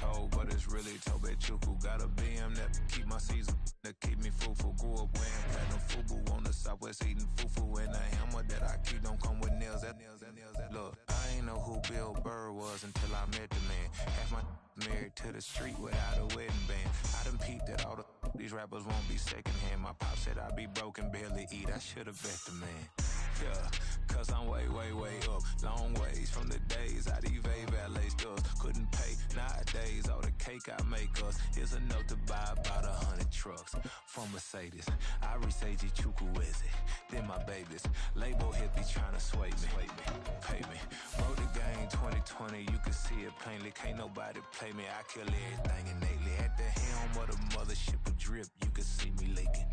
told, but it's really Tobe Chuku. Got a BM that keep my season, that keep me fufu. Grew up wearing platinum fubu on the southwest eating fufu. And a hammer that I keep don't come with nails. Look, I ain't know who Bill Burr was until I met the man. Half my married to the street without a wedding band. I done peeped that all these rappers won't be secondhand. My pop said I'd be broken, barely eat. I should've bet the man. Yeah, cause I'm way, way, way up. Long ways from the days I evade valet stores. Couldn't pay nowadays. All the cake I make us is enough to buy about 100 trucks from Mercedes. I research Chukwueze, then my babies. Label hit be trying to sway me, pay me. Wrote the game 2020, you can see it plainly. Can't nobody play me, I kill everything innately. At the helm of the mothership with drip, you can see me leaking.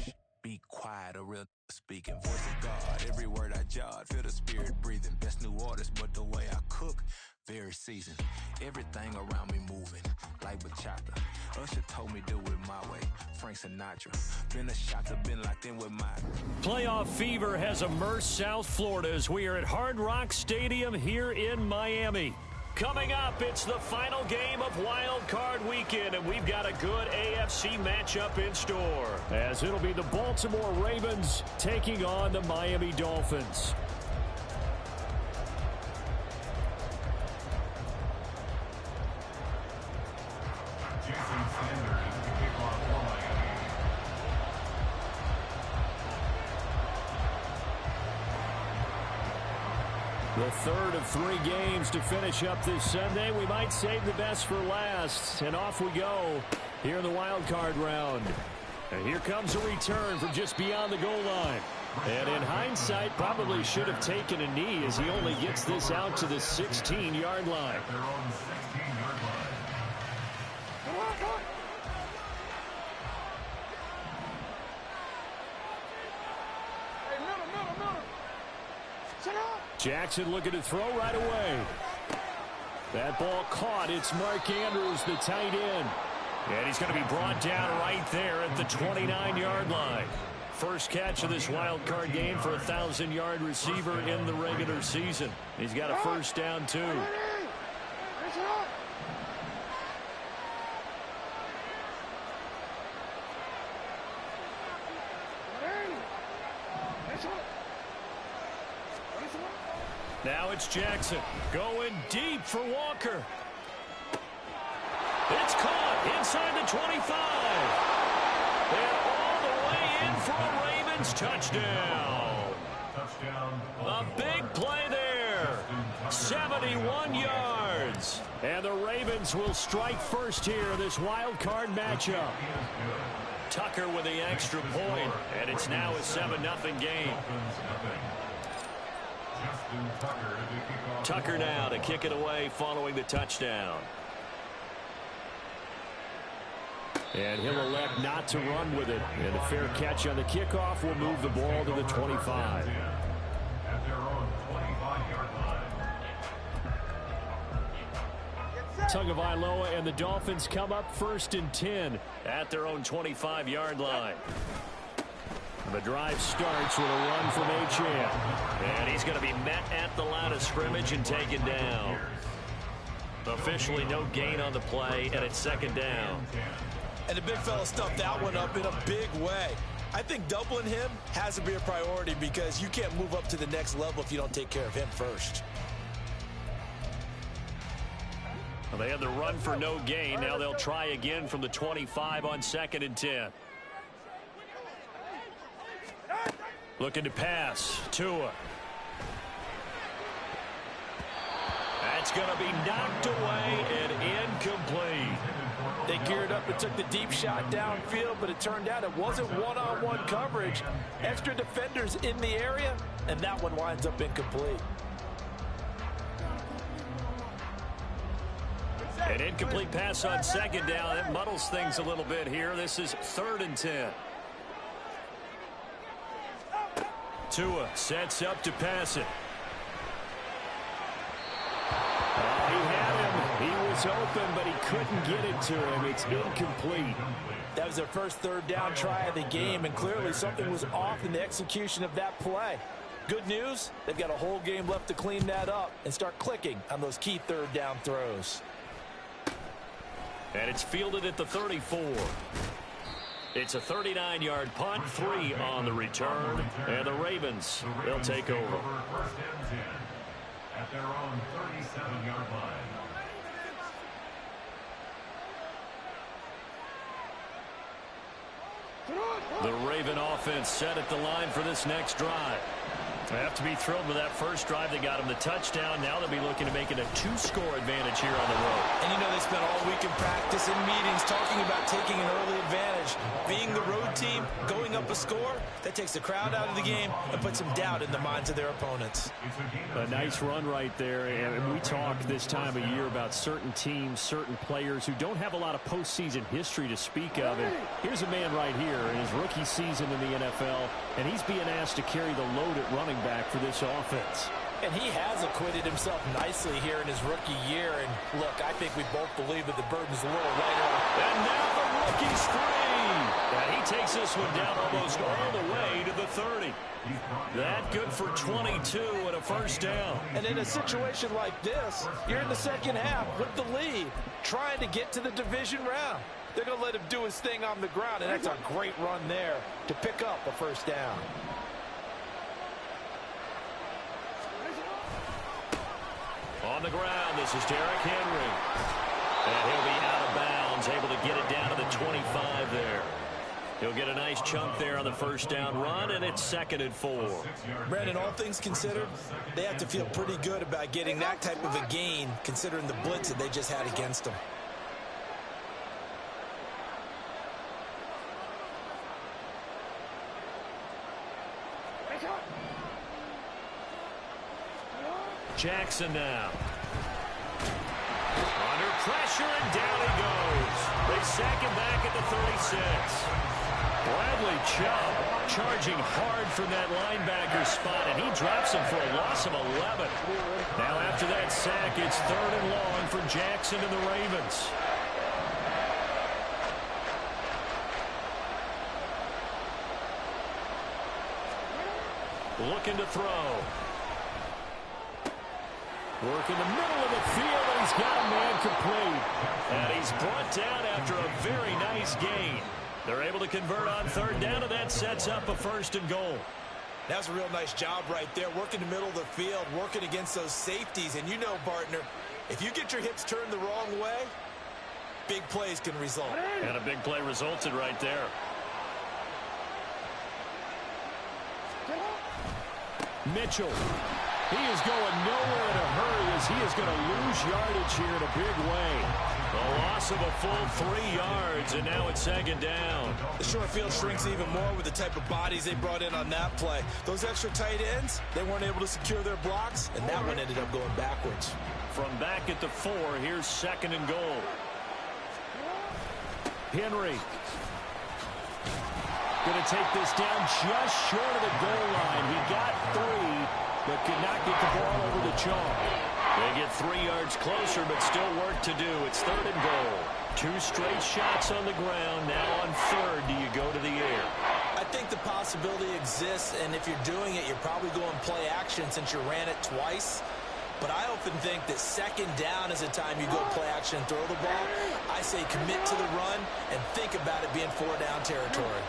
Shh, be quiet, a real speaking. Voice of God, every word I jot, feel the spirit breathing. Best new artist, but the way I cook, very seasoned. Everything around me moving, like bachata. Usher told me do it my way, Frank Sinatra. Been a shotter, been locked in with my... Playoff fever has immersed South Florida as we are at Hard Rock Stadium here in Miami. Coming up, it's the final game of Wild Card Weekend, and we've got a good AFC matchup in store, as it'll be the Baltimore Ravens taking on the Miami Dolphins. The third of 3 games to finish up this Sunday. We might save the best for last. And off we go here in the wild card round. And here comes a return from just beyond the goal line. And in hindsight, probably should have taken a knee as he only gets this out to the 16-yard line. Jackson looking to throw right away. That ball caught. It's Mark Andrews, the tight end. And he's going to be brought down right there at the 29-yard line. First catch of this wild card game for a 1,000-yard receiver in the regular season. He's got a first down, too. Now it's Jackson going deep for Walker. It's caught inside the 25. And all the way in for a Ravens touchdown. A big play there. 71 yards. And the Ravens will strike first here in this wild card matchup. Tucker with the extra point, and it's now a 7-0 game. Tucker now to kick it away following the touchdown. And he'll elect not to run with it. And a fair catch on the kickoff will move the ball to the 25. Tagovailoa and the Dolphins come up 1st and 10 at their own 25-yard line. The drive starts with a run from Achane. And he's going to be met at the line of scrimmage and taken down. Officially no gain on the play, and it's 2nd down. And the big fella stuffed that one up in a big way. I think doubling him has to be a priority because you can't move up to the next level if you don't take care of him first. Well, they had the run for no gain. Now they'll try again from the 25 on 2nd and 10. Looking to pass. Tua. That's going to be knocked away and incomplete. They geared up and took the deep shot downfield, but it turned out it wasn't one-on-one coverage. Extra defenders in the area, and that one winds up incomplete. An incomplete pass on 2nd down. That muddles things a little bit here. This is 3rd and 10. Tua sets up to pass it. He had him. He was open, but he couldn't get it to him. It's incomplete. That was their first 3rd down try of the game, and clearly something was off in the execution of that play. Good news, they've got a whole game left to clean that up and start clicking on those key 3rd down throws. And it's fielded at the 34. It's a 39-yard punt, 3 on the return, and the Ravens, they'll take over. First and 10 at their own 37-yard line. The Raven offense set at the line for this next drive. They have to be thrilled with that first drive. They got him the touchdown. Now they'll be looking to make it a 2-score advantage here on the road. And you know they spent all week in practice and meetings talking about taking an early advantage. Being the road team, going up a score, that takes the crowd out of the game and puts some doubt in the minds of their opponents. A nice run right there. And we talk this time of year about certain teams, certain players who don't have a lot of postseason history to speak of. And here's a man right here in his rookie season in the NFL, and he's being asked to carry the load at running back for this offense. And he has acquitted himself nicely here in his rookie year. And look, I think we both believe that the burden's a little lighter. And now the rookie's free. And he takes this one down almost all the way to the 30. That good for 22 and a first down. And in a situation like this, you're in the second half with the lead, trying to get to the division round. They're going to let him do his thing on the ground, and that's a great run there to pick up a first down. On the ground, this is Derrick Henry. And he'll be out of bounds, able to get it down to the 25 there. He'll get a nice chunk there on the first down run, and it's 2nd and 4. Brandon, all things considered, they have to feel pretty good about getting that type of a gain, considering the blitz that they just had against them. Jackson now. Under pressure, and down he goes. They sack him back at the 36. Bradley Chubb charging hard from that linebacker spot, and he drops him for a loss of 11. Now after that sack, it's 3rd and long for Jackson and the Ravens. Looking to throw. Work in the middle of the field, and he's got a man complete. And he's brought down after a very nice gain. They're able to convert on 3rd down, and that sets up a 1st and goal. That's a real nice job right there, working the middle of the field, working against those safeties. And you know, partner, if you get your hips turned the wrong way, big plays can result. And a big play resulted right there. Mitchell. He is going nowhere in a hurry as he is going to lose yardage here in a big way. A loss of a full 3 yards, and now it's 2nd down. The short field shrinks even more with the type of bodies they brought in on that play. Those extra tight ends, they weren't able to secure their blocks, and that one ended up going backwards. From back at the 4, here's 2nd and goal. Henry. Going to take this down just short of the goal line. He got 3. But could not get the ball over the chalk. They get 3 yards closer, but still work to do. It's 3rd and goal. 2 straight shots on the ground. Now on 3rd, do you go to the air? I think the possibility exists, and if you're doing it, you're probably going play action since you ran it twice. But I often think that 2nd down is a time you go play action and throw the ball. I say commit to the run and think about it being 4-down territory.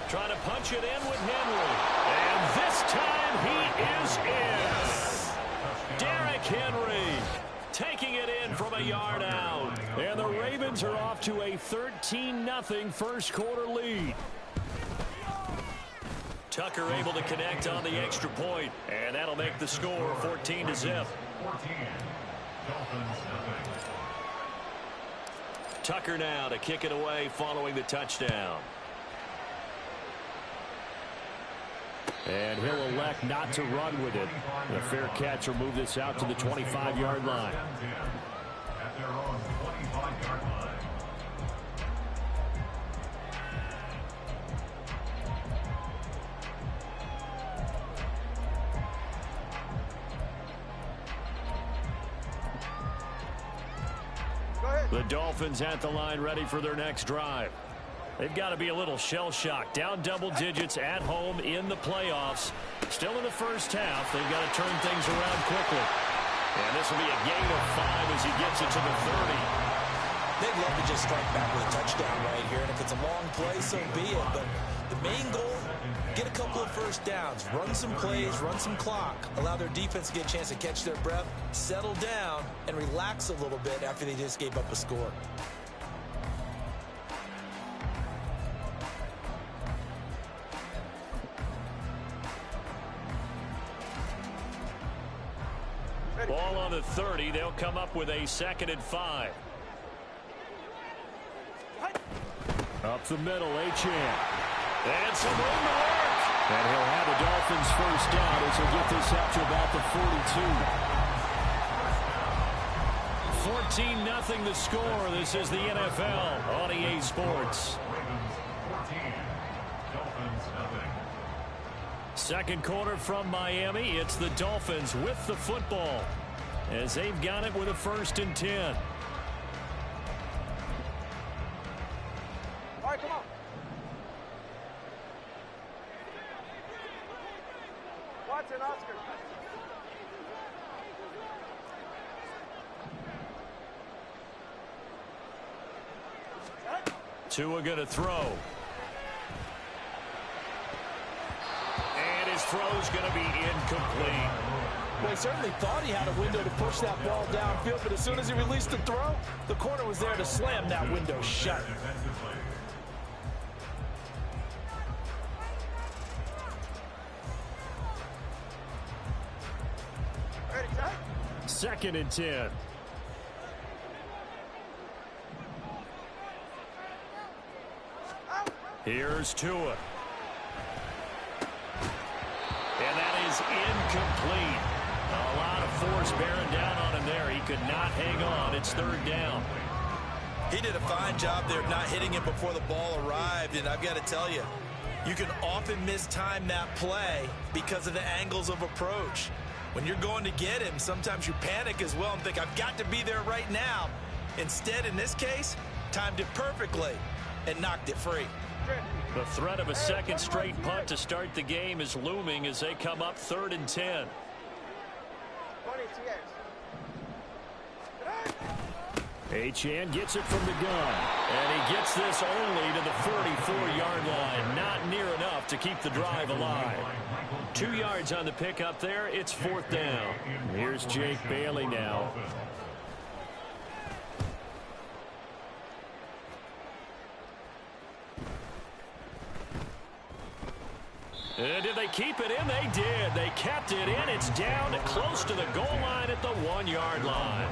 Trying to punch it in with Henry. And this time he is in. Derrick Henry taking it in from a yard out. And the Ravens are off to a 13-0 first quarter lead. Tucker able to connect on the extra point. And that'll make the score 14-0. Tucker now to kick it away following the touchdown. And he'll elect not to run with it. A fair catch will move this out to the 25-yard line. At their own 25-yard line. The Dolphins at the line ready for their next drive. They've got to be a little shell-shocked. Down double digits at home in the playoffs. Still in the first half. They've got to turn things around quickly. And this will be a gain of 5 as he gets it to the 30. They'd love to just strike back with a touchdown right here. And if it's a long play, so be it. But the main goal, get a couple of first downs. Run some plays, run some clock. Allow their defense to get a chance to catch their breath, settle down, and relax a little bit after they just gave up a score. Ball on the 30. They'll come up with a 2nd and 5. Up the middle, Achane. And some room to work. And he'll have the Dolphins first down as he'll get this out to about the 42. 14-0 the score. This is the NFL on EA Sports. Second quarter from Miami. It's the Dolphins with the football as they've got it with a 1st and 10. All right, come on. Watson, Oscar. Tua going to throw. And his throw's going to be incomplete. Well, he certainly thought he had a window to push that ball downfield, but as soon as he released the throw, the corner was there to slam that window shut. Ready, Jack? 2nd and 10. Here's Tua. And that is incomplete. A lot of force bearing down on him there. He could not hang on. It's 3rd down. He did a fine job there of not hitting it before the ball arrived, and I've got to tell you, you can often mistime that play because of the angles of approach. When you're going to get him, sometimes you panic as well and think, I've got to be there right now. Instead, in this case, timed it perfectly and knocked it free. The threat of a 2nd straight punt to start the game is looming as they come up 3rd and 10. 20 TX. Achane gets it from the gun. And he gets this only to the 44-yard line. Not near enough to keep the drive alive. 2 yards on the pickup there. It's 4th down. Here's Jake Bailey now. And did they keep it in? They did. They kept it in. It's down close to the goal line at the 1-yard line.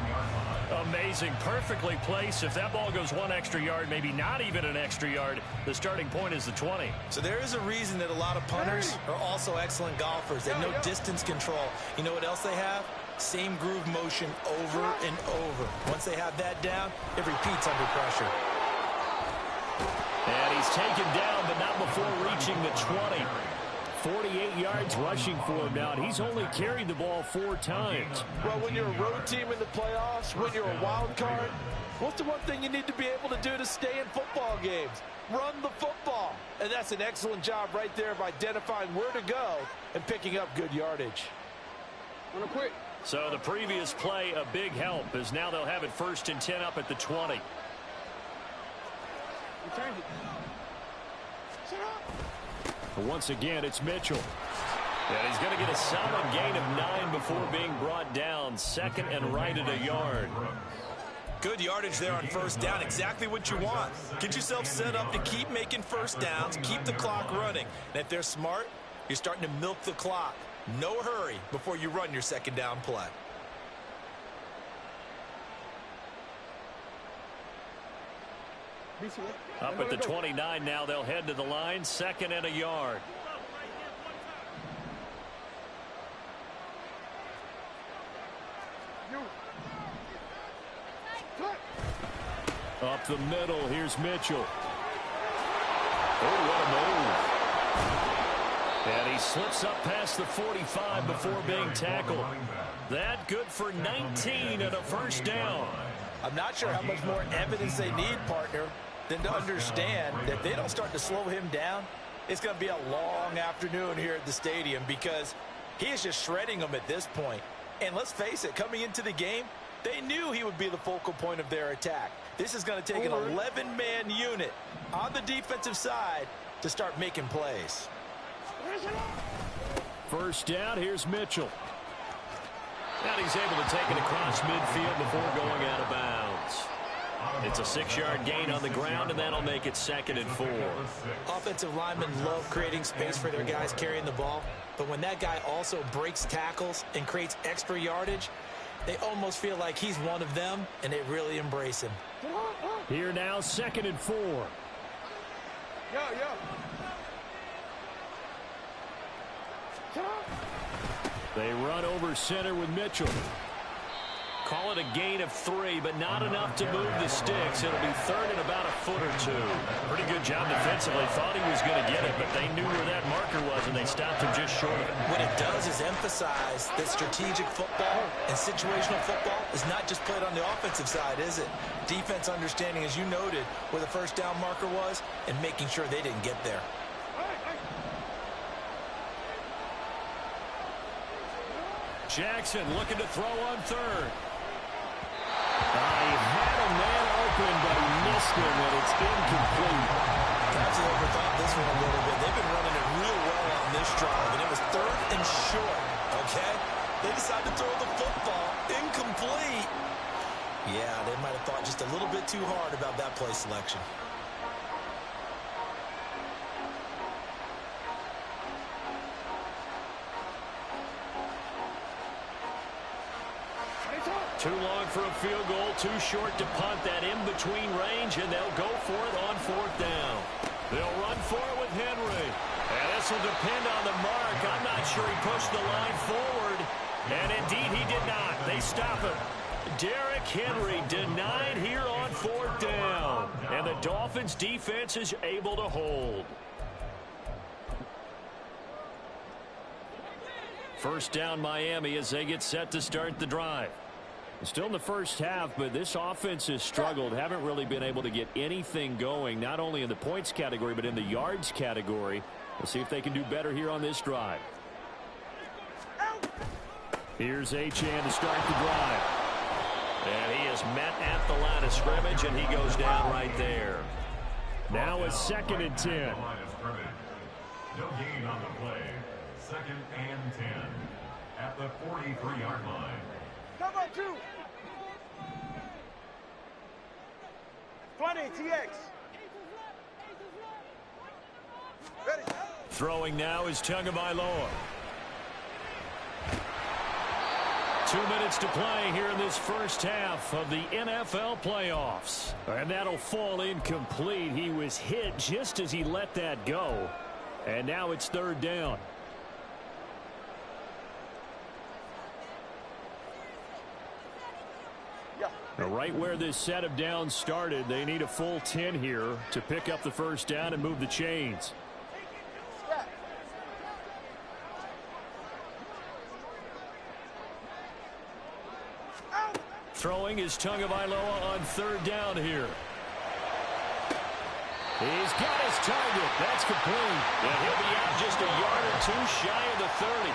Amazing. Perfectly placed. If that ball goes 1 extra yard, maybe not even an extra yard, the starting point is the 20. So there is a reason that a lot of punters are also excellent golfers. They know distance control. You know what else they have? Same groove motion over and over. Once they have that down, it repeats under pressure. And he's taken down, but not before reaching the 20. 48 yards rushing for him now, and he's only carried the ball 4 times. Well, when you're a road team in the playoffs, when you're a wild card, what's the one thing you need to be able to do to stay in football games? Run the football. And that's an excellent job right there of identifying where to go and picking up good yardage. Quick. So the previous play, a big help, as now they'll have it 1st and 10 up at the 20. Once again, it's Mitchell. And he's going to get a solid gain of 9 before being brought down. 2nd and right at a yard. Good yardage there on 1st down. Exactly what you want. Get yourself set up to keep making 1st downs, keep the clock running. And if they're smart, you're starting to milk the clock. No hurry before you run your 2nd down play. Up at the 29 now, they'll head to the line. 2nd and a yard. Up the middle, here's Mitchell. Oh, what a move. And he slips up past the 45 before being tackled. That good for 19 and a 1st down. I'm not sure how much more evidence they need, partner, than to understand that if they don't start to slow him down, it's going to be a long afternoon here at the stadium because he is just shredding them at this point. And let's face it, coming into the game, they knew he would be the focal point of their attack. This is going to take an 11-man unit on the defensive side to start making plays. First down, here's Mitchell. And he's able to take it across midfield before going out of bounds. It's a 6-yard gain on the ground, and that'll make it 2nd and 4. Offensive linemen love creating space for their guys carrying the ball, but when that guy also breaks tackles and creates extra yardage, they almost feel like he's one of them, and they really embrace him. Here now, 2nd and 4. Yo. They run over center with Mitchell. Call it a gain of 3, but not enough to move the sticks. It'll be 3rd and about a foot or 2. Pretty good job defensively. Thought he was going to get it, but they knew where that marker was, and they stopped him just short of it. What it does is emphasize that strategic football and situational football is not just played on the offensive side, is it? Defense understanding, as you noted, where the first down marker was and making sure they didn't get there. Jackson looking to throw on 3rd. He had a man open, but he missed him, and it's incomplete. Perhaps they overthought this one a little bit. They've been running it real well on this drive, and it was 3rd and short, okay? They decided to throw the football. Incomplete. Yeah, they might have thought just a little bit too hard about that play selection. Too long for a field goal, too short to punt that in-between range, and they'll go for it on 4th down. They'll run for it with Henry. And this will depend on the mark. I'm not sure he pushed the line forward. And indeed, he did not. They stop him. Derrick Henry denied here on 4th down. And the Dolphins' defense is able to hold. First down, Miami, as they get set to start the drive. Still in the first half, but this offense has struggled. Haven't really been able to get anything going, not only in the points category, but in the yards category. We'll see if they can do better here on this drive. Here's Achane to start the drive. And he is met at the line of scrimmage, and he goes down right there. Now it's 2nd and 10. No gain on the play. 2nd and 10 at the 43-yard line. Come on, 2. 20, TX. Ready. Throwing now is Tagovailoa. 2 minutes to play here in this first half of the NFL playoffs. And that'll fall incomplete. He was hit just as he let that go. And now it's 3rd down. Right where this set of downs started, they need a full 10 here to pick up the first down and move the chains. Throwing is Tagovailoa on 3rd down here. He's got his target. That's complete. And he'll be out just a yard or 2 shy of the 30.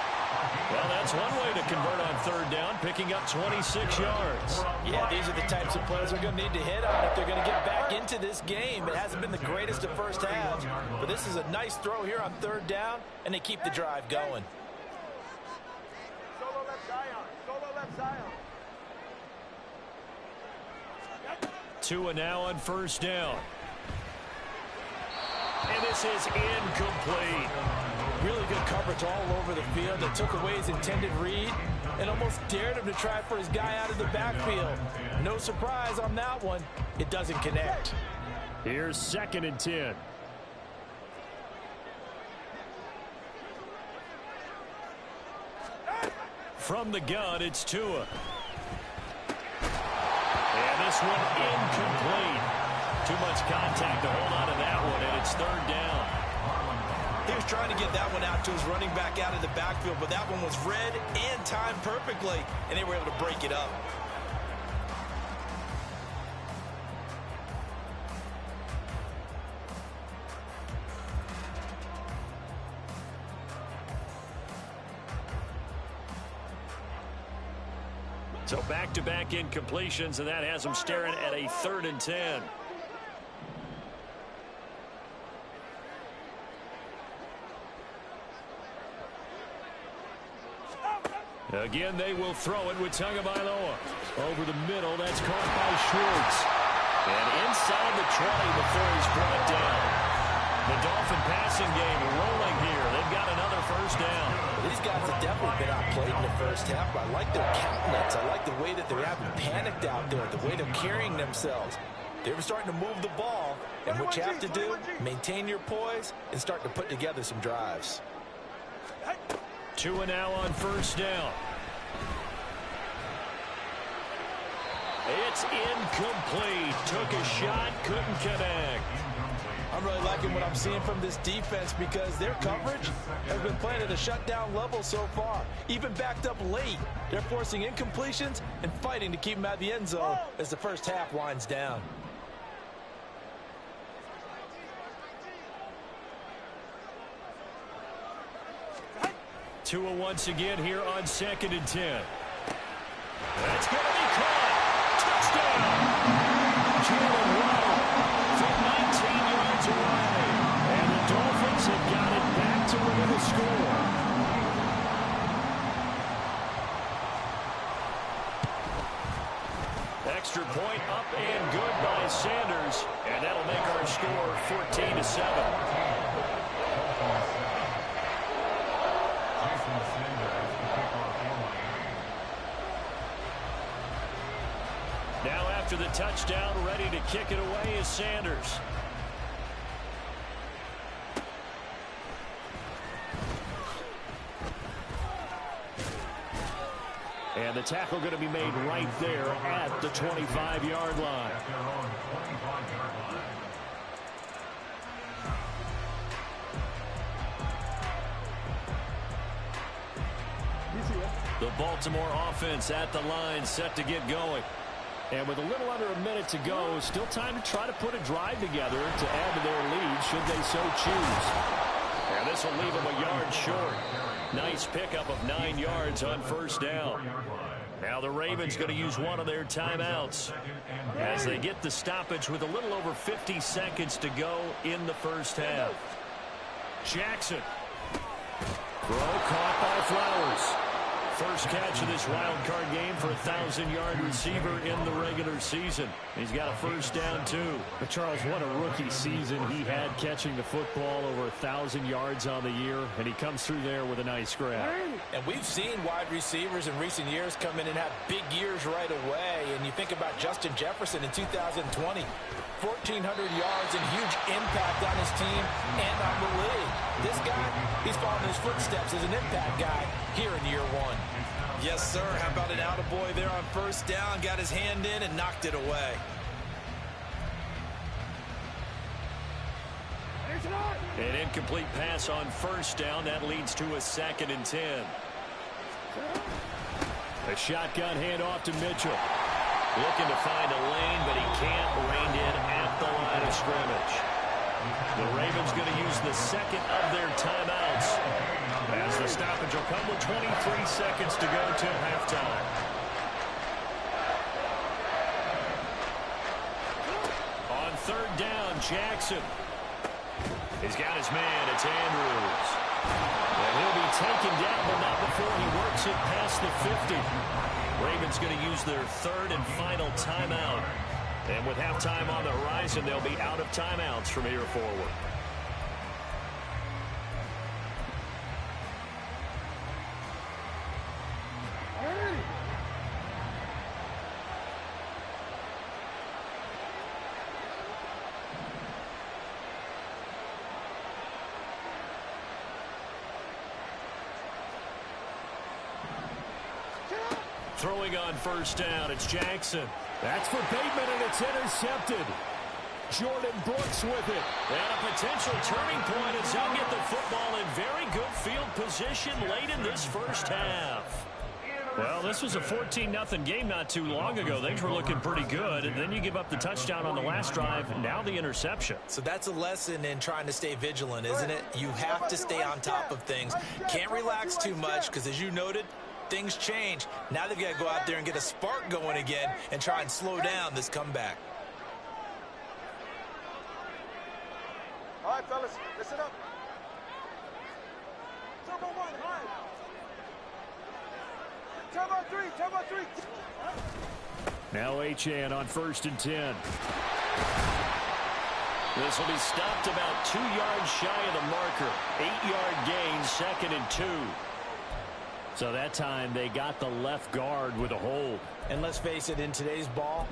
Well, that's one way to convert on 3rd down, picking up 26 yards. Yeah, these are the types of plays they're going to need to hit on if they're going to get back into this game. It hasn't been the greatest of first halves, but this is a nice throw here on 3rd down, and they keep the drive going. Solo left Zion. Solo left Zion. Tua now on 1st down. And this is incomplete. Really good coverage all over the field that took away his intended read and almost dared him to try for his guy out of the backfield. No surprise on that one. It doesn't connect. Here's 2nd and 10. From the gun, it's Tua. And this one incomplete. Too much contact to hold on to that one, and it's 3rd down. He was trying to get that one out to his running back out of the backfield, but that one was read and timed perfectly, and they were able to break it up. So back-to-back incompletions, and that has them staring at a 3rd and 10. Again, they will throw it with Tagovailoa. Over the middle, that's caught by Schwartz. And inside the 20 before he's brought down. The Dolphin passing game rolling here. They've got another first down. These guys have definitely been outplayed in the first half, but I like their countenance. I like the way that they're having panicked out there, the way they're carrying themselves. They were starting to move the ball, and what you have to do, maintain your poise and start to put together some drives. 2 and now on first down. It's incomplete. Took a shot, couldn't connect. I'm really liking what I'm seeing from this defense because their coverage has been playing at a shutdown level so far. Even backed up late, they're forcing incompletions and fighting to keep them out of the end zone as the first half winds down. Tua once again here on 2nd and 10. That's going to be caught. Touchdown. Jalen Waddle from 19 yards away. And the Dolphins have got it back to within the score. Extra point up and good by Sanders. And that'll make our score 14-7. Now after the touchdown, ready to kick it away is Sanders. And the tackle going to be made right there at the 25-yard line. The Baltimore offense at the line, set to get going. And with a little under a minute to go, still time to try to put a drive together to add to their lead should they so choose. And this will leave them a yard short. Nice pickup of 9 yards on first down. Now the Ravens going to use one of their timeouts as they get the stoppage with a little over 50 seconds to go in the first half. Jackson. Throw caught by Flowers. First catch of this wild card game for a 1,000-yard receiver in the regular season. He's got a first down, too. But Charles, what a rookie season he had catching the football, over 1,000 yards on the year, and he comes through there with a nice grab. And we've seen wide receivers in recent years come in and have big years right away. And you think about Justin Jefferson in 2020. 1,400 yards and huge impact on his team and on the league. This guy, he's following his footsteps as an impact guy here in year one. Yes, sir. How about an attaboy there on first down? Got his hand in and knocked it away. An incomplete pass on first down. That leads to a 2nd and 10. A shotgun handoff to Mitchell. Looking to find a lane, but he can't. Reined in at the line of scrimmage. The Ravens going to use the second of their timeouts as the stoppage will come with 23 seconds to go till halftime. On third down, Jackson. He's got his man. It's Andrews. And he'll be taken down, but not before he works it past the 50. Ravens going to use their third and final timeout. And with halftime on the horizon, they'll be out of timeouts from here forward. Throwing on first down, it's Jackson. That's for Bateman, and it's intercepted. Jordan Brooks with it. And a potential turning point as they'll get the football in very good field position late in this first half. Well, this was a 14-0 game not too long ago. Things were looking pretty good, and then you give up the touchdown on the last drive, and now the interception. So that's a lesson in trying to stay vigilant, isn't it? You have to stay on top of things. Can't relax too much because, as you noted, things change. Now they've got to go out there and get a spark going again and try and slow down this comeback. All right, fellas, listen up. Turbo one, high. Turbo three. Now Achane on 1st and 10. This will be stopped about 2 yards shy of the marker. 8-yard gain, 2nd and 2. So that time they got the left guard with a hold. And let's face it, in today's ball,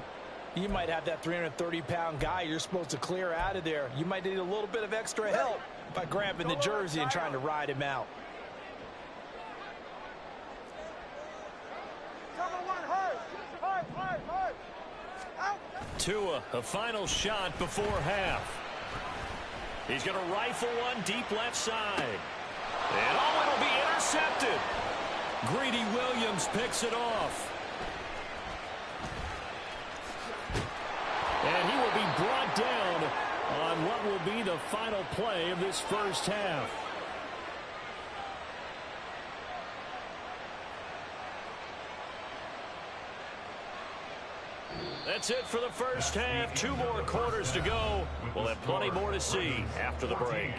you might have that 330-pound guy you're supposed to clear out of there. You might need a little bit of extra help by grabbing the jersey and trying to ride him out. Tua, a final shot before half. He's going to rifle one deep left side. And it'll be intercepted. Greedy Williams picks it off. And he will be brought down on what will be the final play of this first half. That's it for the first half. 2 more quarters to go. We'll have plenty more to see after the break.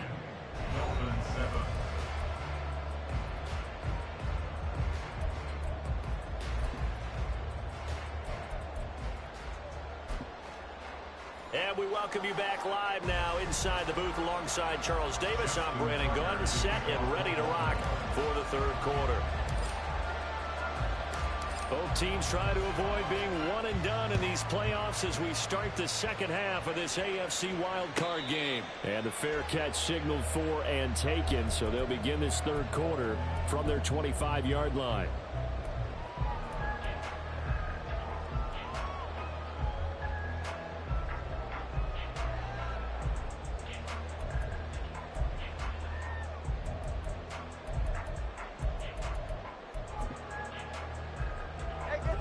And we welcome you back live now inside the booth alongside Charles Davis. I'm Brandon Gunn, set and ready to rock for the third quarter. Both teams try to avoid being one and done in these playoffs as we start the second half of this AFC wildcard game. And the fair catch signaled for and taken, so they'll begin this third quarter from their 25-yard line.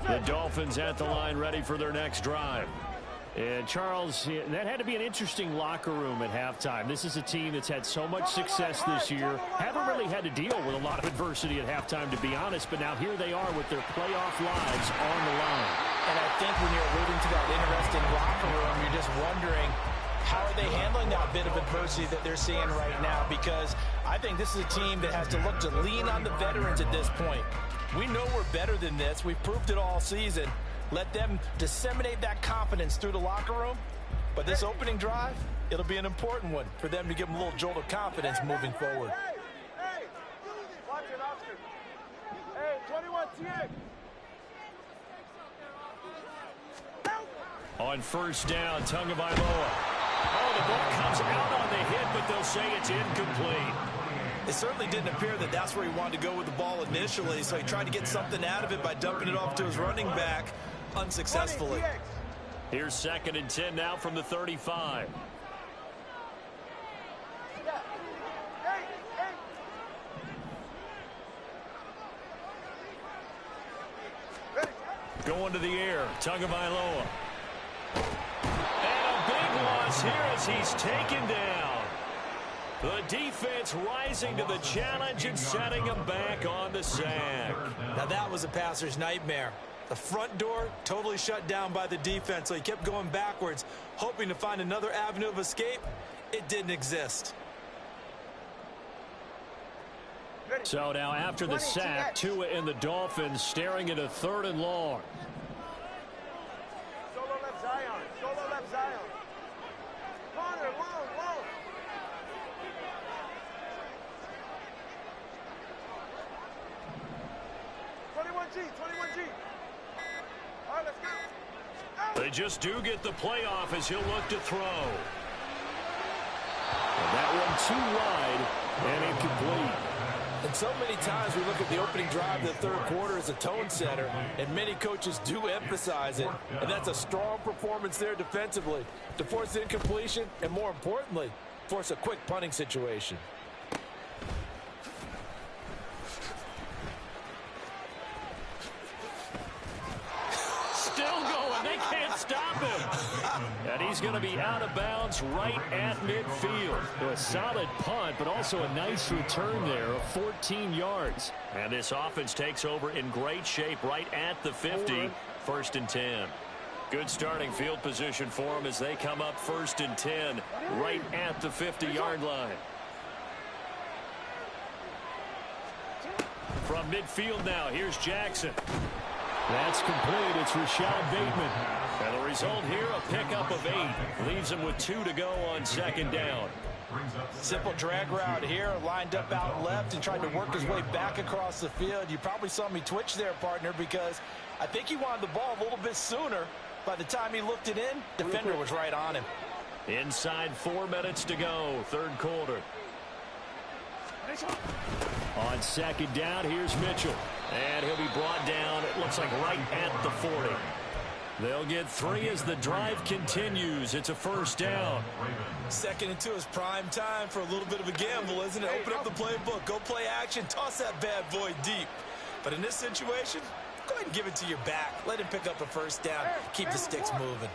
The Dolphins at the line ready for their next drive. And Charles, that had to be an interesting locker room at halftime. This is a team that's had so much success this year. Haven't really had to deal with a lot of adversity at halftime, to be honest. But now here they are with their playoff lives on the line. And I think when you're alluding to that interesting locker room, you're just wondering, how are they handling that bit of adversity that they're seeing right now? Because I think this is a team that has to look to lean on the veterans at this point. We know we're better than this. We've proved it all season. Let them disseminate that confidence through the locker room. But this opening drive, it'll be an important one for them to give them a little jolt of confidence moving forward. Hey! Watch it, Oscar. Hey, 21 TX. On first down, Tagovailoa. Oh, the ball comes out on the hit, but they'll say it's incomplete. It certainly didn't appear that that's where he wanted to go with the ball initially, so he tried to get something out of it by dumping it off to his running back unsuccessfully. Here's 2nd and 10 now from the 35. Going to the air, Tagovailoa. And a big loss here as he's taken down. The defense rising to the challenge and setting him back on the sack. Now that was a passer's nightmare. The front door totally shut down by the defense, so he kept going backwards, hoping to find another avenue of escape. It didn't exist. So now after the sack, Tua and the Dolphins staring at a 3rd and long. Solo left Zion. Solo left Zion. Connor, long. 21G. All right, let's go. They just do get the playoff as he'll look to throw. And that one too wide and incomplete. And so many times we look at the opening drive of the third quarter as a tone setter, and many coaches do emphasize it. And that's a strong performance there defensively to force incompletion and, more importantly, force a quick punting situation. Still going. They can't stop him. And he's going to be out of bounds right at midfield. A solid punt, but also a nice return there of 14 yards. And this offense takes over in great shape right at the 50, 1st and 10. Good starting field position for them as they come up 1st and 10 right at the 50-yard line. From midfield now, here's Jackson. That's complete. It's Rashad Bateman. And the result here, a pickup of 8. Leaves him with 2 to go on 2nd down. Simple drag route here, lined up out left and tried to work his way back across the field. You probably saw me twitch there, partner, because I think he wanted the ball a little bit sooner. By the time he looked it in, defender was right on him. Inside 4 minutes to go, 3rd quarter. On 2nd down, here's Mitchell. And he'll be brought down, it looks like right at the 40. They'll get 3 as the drive continues. It's a 1st down. 2nd and 2 is prime time for a little bit of a gamble, isn't it? Open up the playbook, go play action, toss that bad boy deep. But in this situation, go ahead and give it to your back. Let him pick up a 1st down. Keep the sticks moving.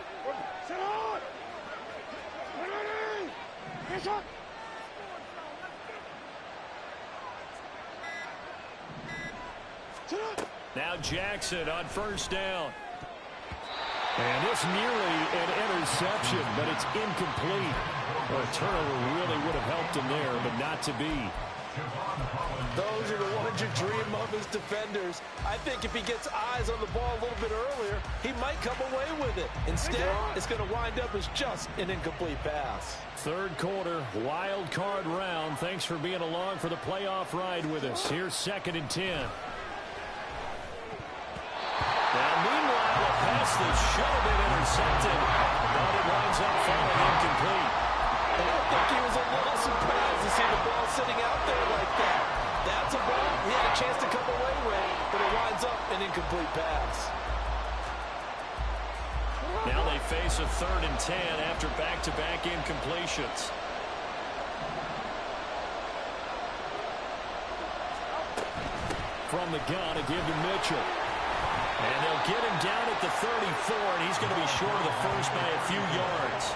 Now Jackson on 1st down. And this nearly an interception, but it's incomplete. Well, a turnover really would have helped him there, but not to be. Those are the ones you dream of as defenders. I think if he gets eyes on the ball a little bit earlier, he might come away with it. Instead, it's going to wind up as just an incomplete pass. 3rd quarter, wild card round. Thanks for being along for the playoff ride with us. Here's 2nd and 10. Now, meanwhile, a pass that should have been intercepted, but it winds up falling incomplete. And I think he was a little surprised to see the ball sitting out there like that. That's a ball he had a chance to come away with, but it winds up an incomplete pass. Now they face a 3rd and 10 after back-to-back incompletions. From the gun, a give to Mitchell. And they'll get him down at the 34, and he's going to be short of the 1st by a few yards.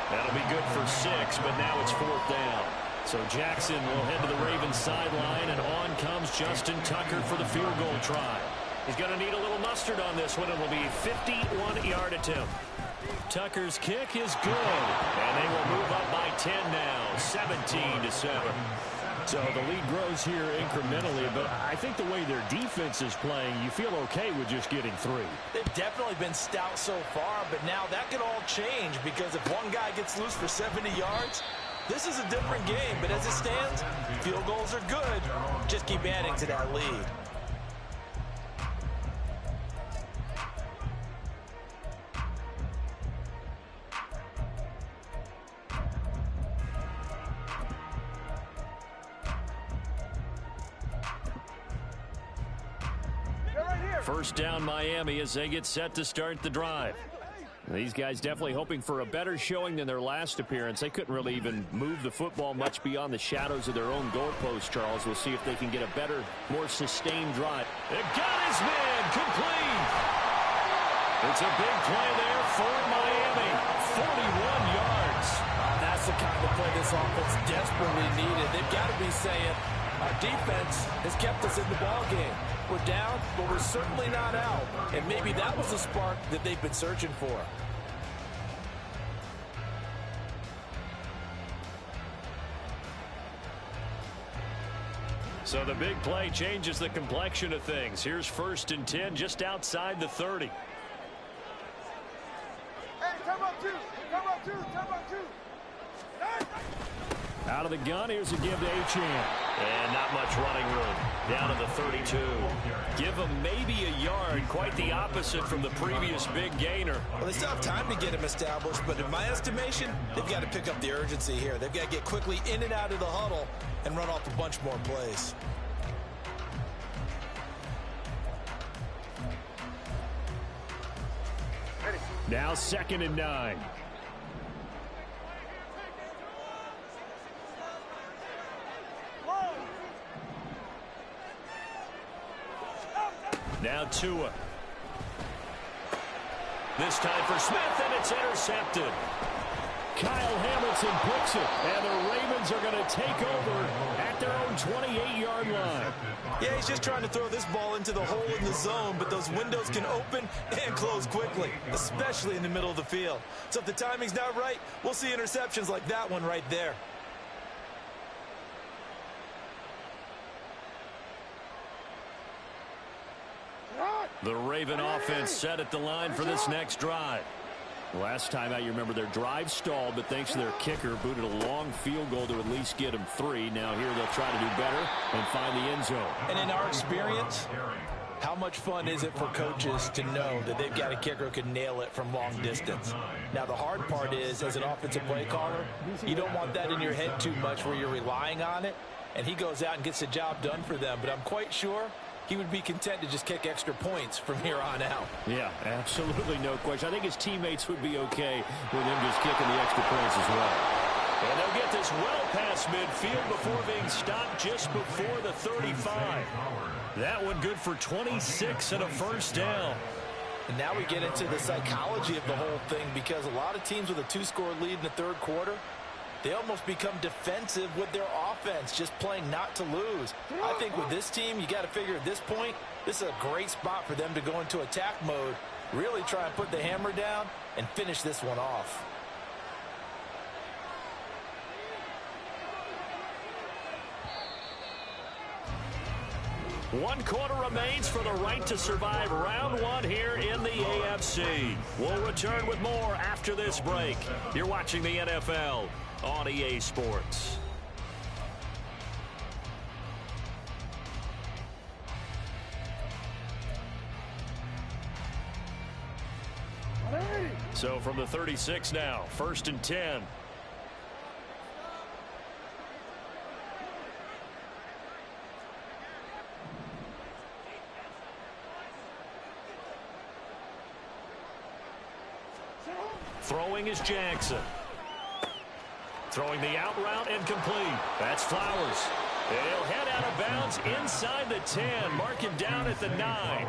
That'll be good for 6, but now it's 4th down. So Jackson will head to the Ravens sideline, and on comes Justin Tucker for the field goal try. He's going to need a little mustard on this one. It will be a 51-yard attempt. Tucker's kick is good, and they will move up by 10 now, 17-7. So the lead grows here incrementally, but I think the way their defense is playing, you feel okay with just getting 3. They've definitely been stout so far, but now that could all change because if one guy gets loose for 70 yards, this is a different game. But as it stands, field goals are good. Just keep adding to that lead. First down Miami as they get set to start the drive. These guys definitely hoping for a better showing than their last appearance. They couldn't really even move the football much beyond the shadows of their own goalpost, Charles. We'll see if they can get a better, more sustained drive. They got his man complete. It's a big play there for Miami. 41 yards. That's the kind of play this offense desperately needed. They've got to be saying, our defense has kept us in the ballgame. We're down, but we're certainly not out. And maybe that was the spark that they've been searching for. So the big play changes the complexion of things. Here's 1st and 10 just outside the 30. Hey, come on, 2. Come on, 2. Come on, 2. Out of the gun, here's a give to Achane. And not much running room. Down to the 32. Give him maybe a yard. Quite the opposite from the previous big gainer. Well, they still have time to get him established, but in my estimation, they've got to pick up the urgency here. They've got to get quickly in and out of the huddle and run off a bunch more plays. Now 2nd and 9. Now Tua. This time for Smith, and it's intercepted. Kyle Hamilton picks it, and the Ravens are going to take over at their own 28-yard line. Yeah, he's just trying to throw this ball into the hole in the zone, but those windows can open and close quickly, especially in the middle of the field. So if the timing's not right, we'll see interceptions like that one right there. The Raven offense set at the line for this next drive. Last time out, you remember their drive stalled, but thanks to their kicker, booted a long field goal to at least get them 3. Now here they'll try to do better and find the end zone. And in our experience, how much fun is it for coaches to know that they've got a kicker who can nail it from long distance? Now, the hard part is, as an offensive play caller, you don't want that in your head too much where you're relying on it, and he goes out and gets the job done for them. But I'm quite sure he would be content to just kick extra points from here on out. Yeah, absolutely no question. I think his teammates would be okay with him just kicking the extra points as well. And they'll get this well past midfield before being stopped just before the 35. That one good for 26 and a first down. And now we get into the psychology of the whole thing, because a lot of teams with a 2-score lead in the third quarter, they almost become defensive with their offense, just playing not to lose. I think with this team, you got to figure at this point, this is a great spot for them to go into attack mode, really try and put the hammer down and finish this one off. One quarter remains for the right to survive round one here in the AFC. We'll return with more after this break. You're watching the NFL on EA Sports. So from the 36 now, 1st and 10. Throwing is Jackson. Throwing the out route and complete. That's Flowers. He'll head out of bounds inside the 10. Mark him down at the 9.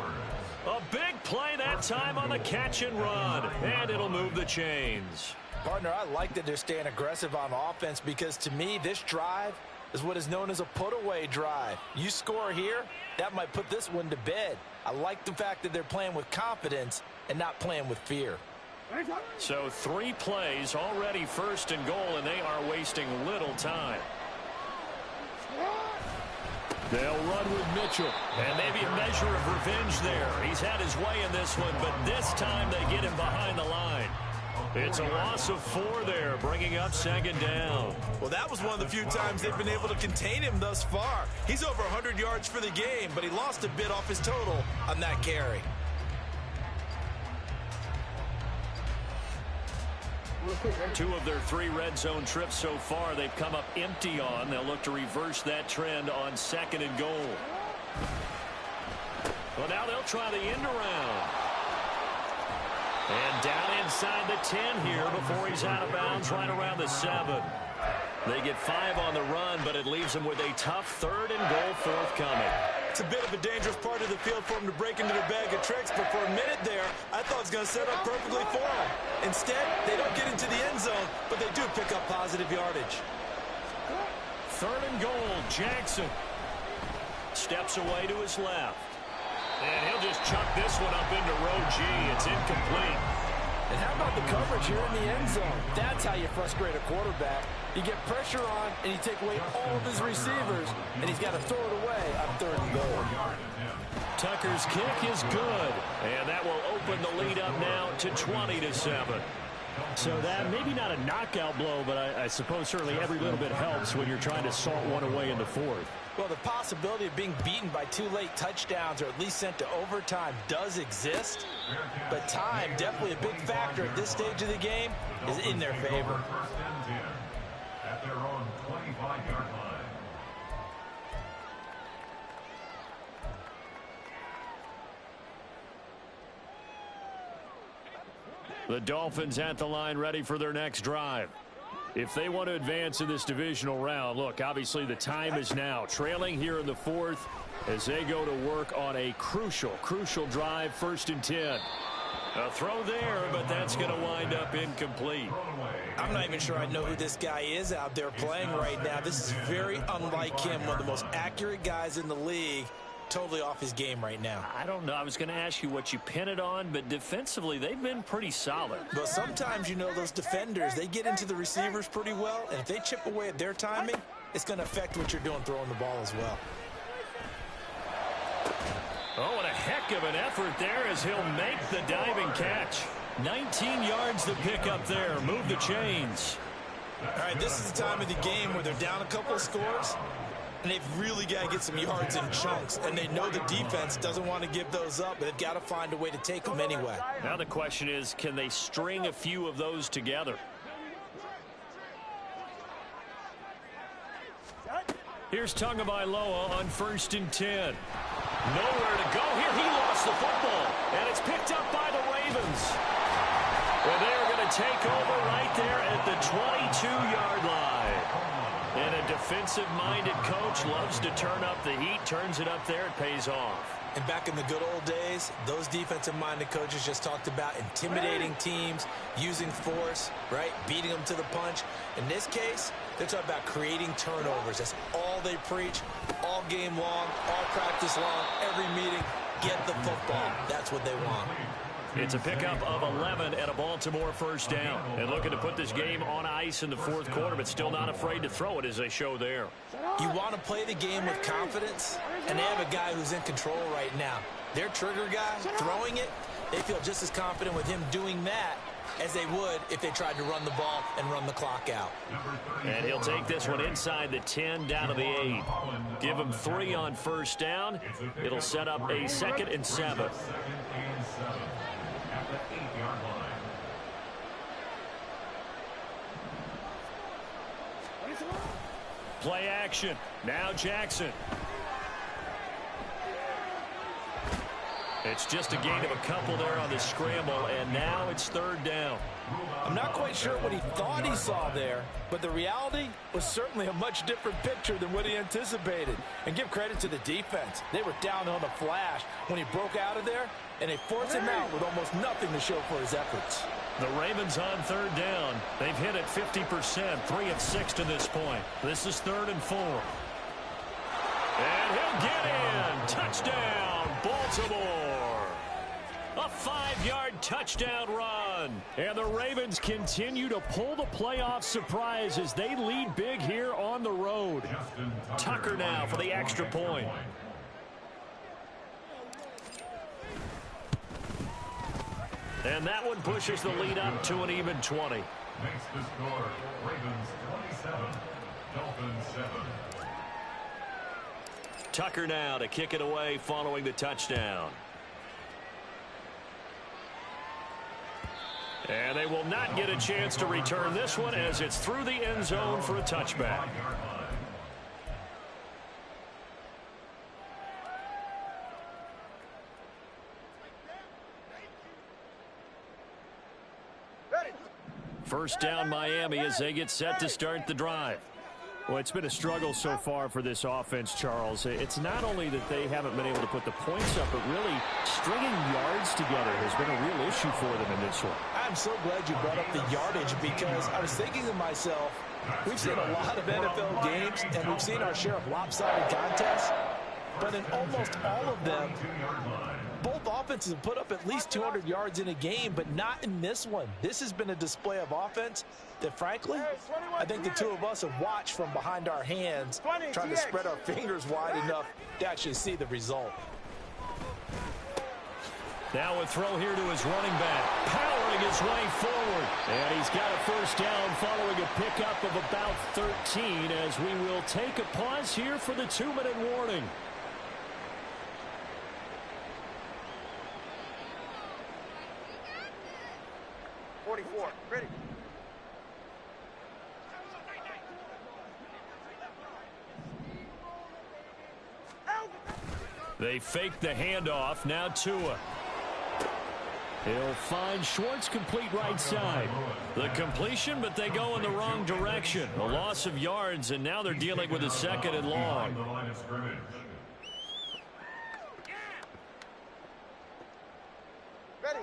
A big play that time on the catch and run. And it'll move the chains. Partner, I like that they're staying aggressive on offense, because to me, this drive is what is known as a put-away drive. You score here, that might put this one to bed. I like the fact that they're playing with confidence and not playing with fear. So 3 plays already 1st and goal, and they are wasting little time. They'll run with Mitchell. And maybe a measure of revenge there. He's had his way in this one, but this time they get him behind the line. It's a loss of 4 there, bringing up 2nd down. Well, that was one of the few times they've been able to contain him thus far. He's over 100 yards for the game, but he lost a bit off his total on that carry. 2 of their 3 red zone trips so far they've come up empty on. They'll look to reverse that trend on 2nd and goal. Well, now they'll try the end around. And down inside the 10 here before he's out of bounds right around the 7. They get 5 on the run, but it leaves them with a tough 3rd and goal forthcoming. It's a bit of a dangerous part of the field for him to break into their bag of tricks, but for a minute there, I thought it was going to set up perfectly for him. Instead, they don't get into the end zone, but they do pick up positive yardage. 3rd and goal, Jackson steps away to his left. And he'll just chuck this one up into row G. It's incomplete. And how about the coverage here in the end zone? That's how you frustrate a quarterback. You get pressure on, and you take away all of his receivers, and he's got to throw it away on 3rd and goal. Tucker's kick is good, and that will open the lead up now to 20-7. So that maybe not a knockout blow, but I suppose certainly every little bit helps when you're trying to salt one away in the 4th. Well, the possibility of being beaten by 2 late touchdowns or at least sent to overtime does exist, but time, definitely a big factor at this stage of the game, is in their favor. At their own 25-yard line. The Dolphins at the line ready for their next drive. If they want to advance in this divisional round, look, obviously the time is now. Trailing here in the 4th as they go to work on a crucial drive, 1st and 10. A throw there, but that's going to wind up incomplete. I'm not even sure I know who this guy is out there playing right now. This is very unlike him, one of the most accurate guys in the league. Totally off his game right now. I don't know. I was going to ask you what you pin it on, but defensively, they've been pretty solid. But sometimes, you know, those defenders, they get into the receivers pretty well, and if they chip away at their timing, it's going to affect what you're doing throwing the ball as well. Oh, and a heck of an effort there as he'll make the diving catch. 19 yards to pick up there. Move the chains. All right, this is the time of the game where they're down a couple of scores, and they've really got to get some yards in chunks, and they know the defense doesn't want to give those up, but they've got to find a way to take them anyway. Now the question is, can they string a few of those together? Here's Tagovailoa on 1st and 10. Nowhere to go here. He lost the football, and it's picked up by the Ravens. Well, they are going to take over right there at the 22-yard line. And a defensive-minded coach loves to turn up the heat, turns it up there, it pays off. And back in the good old days, those defensive-minded coaches just talked about intimidating teams, using force, right, beating them to the punch. In this case, they're talking about creating turnovers. That's all they preach, all game long, all practice long, every meeting. Get the football. That's what they want. It's a pickup of 11 and a Baltimore first down. And looking to put this game on ice in the fourth quarter, but still not afraid to throw it as they show there. You want to play the game with confidence, and they have a guy who's in control right now. Their trigger guy, throwing it, they feel just as confident with him doing that as they would if they tried to run the ball and run the clock out. And he'll take this one inside the 10 down to the 8. Give him 3 on first down. It'll set up a 2nd and 7. Play action. Now Jackson. It's just a gain of a couple there on the scramble, and now it's 3rd down. I'm not quite sure what he thought he saw there, but the reality was certainly a much different picture than what he anticipated. And give credit to the defense. They were down on the flash when he broke out of there, and they forced him out with almost nothing to show for his efforts. The Ravens on 3rd down. They've hit it 50%, 3 of 6 to this point. This is 3rd and 4. And he'll get in. Touchdown, Baltimore. A 5-yard touchdown run. And the Ravens continue to pull the playoff surprise as they lead big here on the road. Tucker now for the extra point. And that one pushes the lead up to an even 20. Makes the score Ravens 27, Dolphins 7. Tucker now to kick it away following the touchdown. And they will not get a chance to return this one as it's through the end zone for a touchback. First down Miami as they get set to start the drive. Well, it's been a struggle so far for this offense, Charles. It's not only that they haven't been able to put the points up, but really stringing yards together has been a real issue for them in this one. I'm so glad you brought up the yardage because I was thinking to myself, we've seen a lot of NFL games and we've seen our share of lopsided contests, but in almost all of them, both offenses have put up at least 200 yards in a game, but not in this one. This has been a display of offense that, frankly, I think the two of us have watched from behind our hands, trying to spread our fingers wide enough to actually see the result. Now a throw here to his running back, powering his way forward. And he's got a first down following a pickup of about 13 as we will take a pause here for the 2-minute warning. Ready. They fake the handoff. Now Tua. He'll find Schwartz complete right side. The completion, but they go in the wrong direction. A loss of yards, and now they're dealing with a 2nd and long. Ready.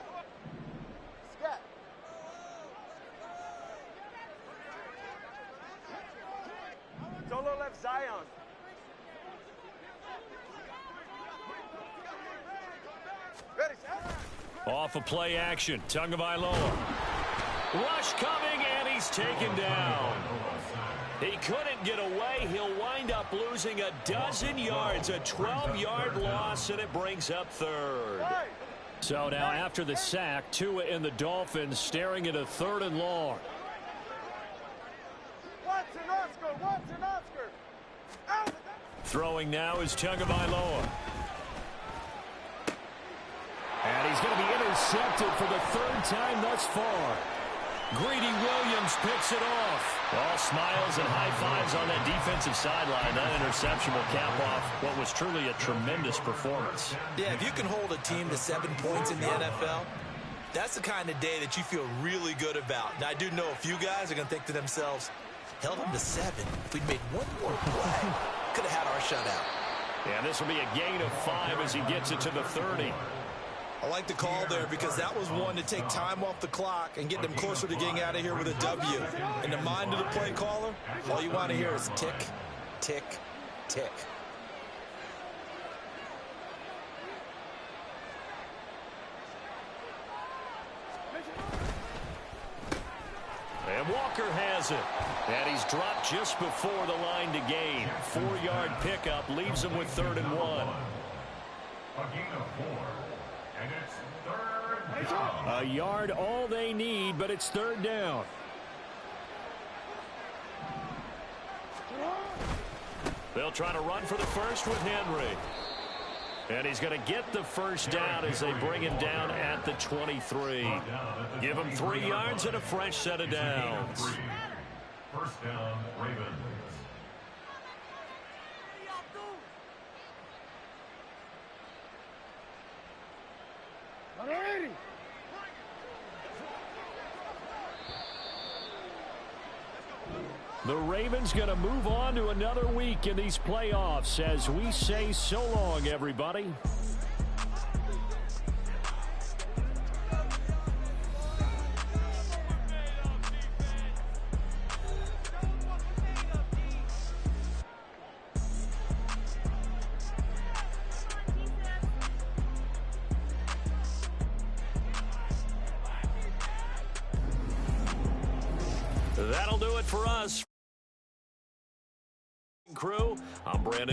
Off of play action, Tagovailoa. Rush coming, and he's taken down. He couldn't get away. He'll wind up losing a dozen yards, a 12-yard loss, and it brings up third. So now after the sack, Tua and the Dolphins staring at a 3rd and long. Throwing now is Tagovailoa. And he's going to be intercepted for the 3rd time thus far. Greedy Williams picks it off. All smiles and high fives on that defensive sideline. That interception will cap off what was truly a tremendous performance. Yeah, if you can hold a team to 7 points in the NFL, that's the kind of day that you feel really good about. Now, I do know a few guys are going to think to themselves, held them to 7. If we'd made one more play, could have had our shutout. Yeah, this will be a gain of 5 as he gets it to the 30. I like the call there because that was one to take time off the clock and get them closer to getting out of here with a W. In the mind of the play caller, all you want to hear is tick, tick, tick. And Walker has it. And he's dropped just before the line to gain. 4-yard pickup leaves him with 3rd and 1. A gain of 4. And it's 3rd down. A yard all they need, but it's 3rd down. They'll try to run for the first with Henry. And he's going to get the first down as they bring him down at the 23. Give him 3 yards and a fresh set of downs. First down, Ravens. The Ravens going to move on to another week in these playoffs as we say so long, everybody. That'll do it for us.